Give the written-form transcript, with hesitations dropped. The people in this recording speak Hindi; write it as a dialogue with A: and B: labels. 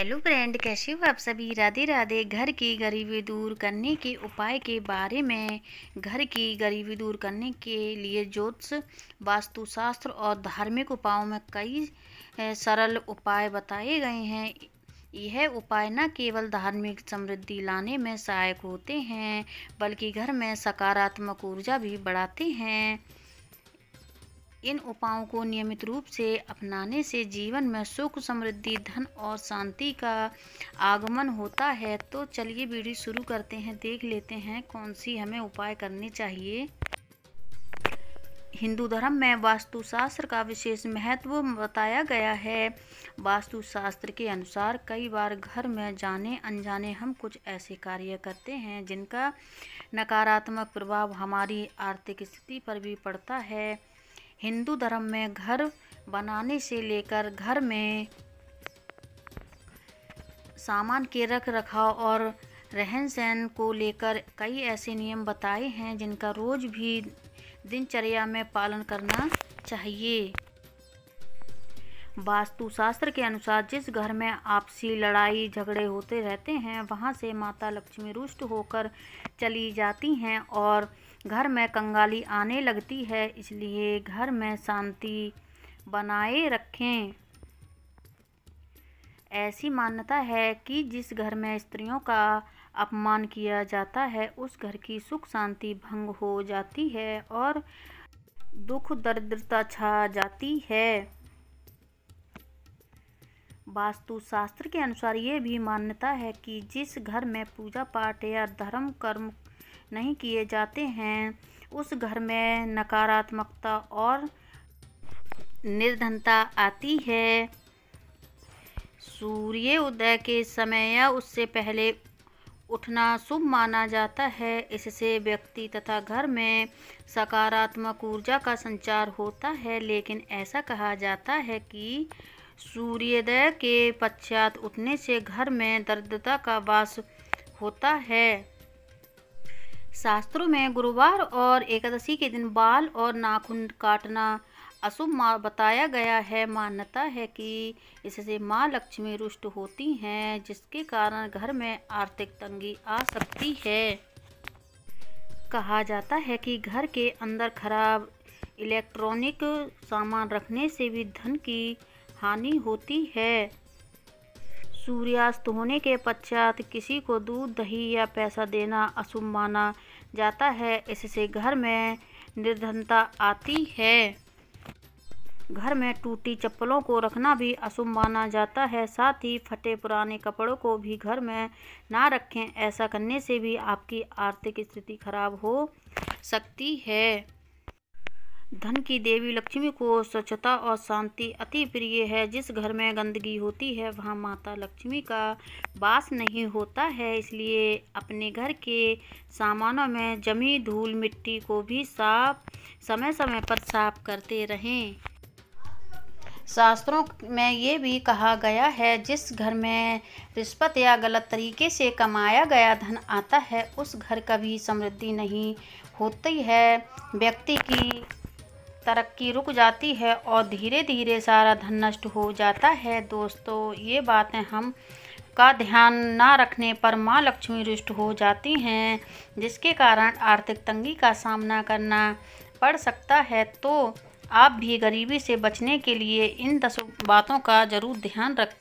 A: हेलो फ्रेंड, कैसे हो आप सभी। राधे राधे। घर की गरीबी दूर करने के उपाय के बारे में। घर की गरीबी दूर करने के लिए ज्योतिष, वास्तुशास्त्र और धार्मिक उपायों में कई सरल उपाय बताए गए हैं। यह उपाय न केवल धार्मिक समृद्धि लाने में सहायक होते हैं, बल्कि घर में सकारात्मक ऊर्जा भी बढ़ाते हैं। इन उपायों को नियमित रूप से अपनाने से जीवन में सुख, समृद्धि, धन और शांति का आगमन होता है। तो चलिए वीडियो शुरू करते हैं। देख लेते हैं कौन सी हमें उपाय करने चाहिए। हिंदू धर्म में वास्तुशास्त्र का विशेष महत्व बताया गया है। वास्तुशास्त्र के अनुसार कई बार घर में जाने अनजाने हम कुछ ऐसे कार्य करते हैं जिनका नकारात्मक प्रभाव हमारी आर्थिक स्थिति पर भी पड़ता है। हिंदू धर्म में घर बनाने से लेकर घर में सामान के रख रखाव और रहन सहन को लेकर कई ऐसे नियम बताए हैं जिनका रोज भी दिनचर्या में पालन करना चाहिए। वास्तुशास्त्र के अनुसार जिस घर में आपसी लड़ाई झगड़े होते रहते हैं, वहां से माता लक्ष्मी रुष्ट होकर चली जाती हैं और घर में कंगाली आने लगती है। इसलिए घर में शांति बनाए रखें। ऐसी मान्यता है कि जिस घर में स्त्रियों का अपमान किया जाता है, उस घर की सुख शांति भंग हो जाती है और दुख दरिद्रता छा जाती है। वास्तुशास्त्र के अनुसार ये भी मान्यता है कि जिस घर में पूजा पाठ या धर्म कर्म नहीं किए जाते हैं, उस घर में नकारात्मकता और निर्धनता आती है। सूर्य उदय के समय या उससे पहले उठना शुभ माना जाता है। इससे व्यक्ति तथा घर में सकारात्मक ऊर्जा का संचार होता है। लेकिन ऐसा कहा जाता है कि सूर्योदय के पश्चात उठने से घर में दरिद्रता का वास होता है। शास्त्रों में गुरुवार और एकादशी के दिन बाल और नाखून काटना अशुभ बताया गया है। मान्यता है कि इससे माँ लक्ष्मी रुष्ट होती हैं, जिसके कारण घर में आर्थिक तंगी आ सकती है। कहा जाता है कि घर के अंदर खराब इलेक्ट्रॉनिक सामान रखने से भी धन की हानि होती है। सूर्यास्त होने के पश्चात किसी को दूध, दही या पैसा देना अशुभ माना जाता है। इससे घर में निर्धनता आती है। घर में टूटी चप्पलों को रखना भी अशुभ माना जाता है। साथ ही फटे पुराने कपड़ों को भी घर में ना रखें। ऐसा करने से भी आपकी आर्थिक स्थिति खराब हो सकती है। धन की देवी लक्ष्मी को स्वच्छता और शांति अति प्रिय है। जिस घर में गंदगी होती है, वहाँ माता लक्ष्मी का वास नहीं होता है। इसलिए अपने घर के सामानों में जमी धूल मिट्टी को भी समय समय पर साफ करते रहें। शास्त्रों में ये भी कहा गया है, जिस घर में रिश्वत या गलत तरीके से कमाया गया धन आता है, उस घर कभी समृद्धि नहीं होती है। व्यक्ति की तरक्की रुक जाती है और धीरे धीरे सारा धन नष्ट हो जाता है। दोस्तों, ये बातें हम का ध्यान ना रखने पर माँ लक्ष्मी रुष्ट हो जाती हैं, जिसके कारण आर्थिक तंगी का सामना करना पड़ सकता है। तो आप भी गरीबी से बचने के लिए इन 10 बातों का ज़रूर ध्यान रखें।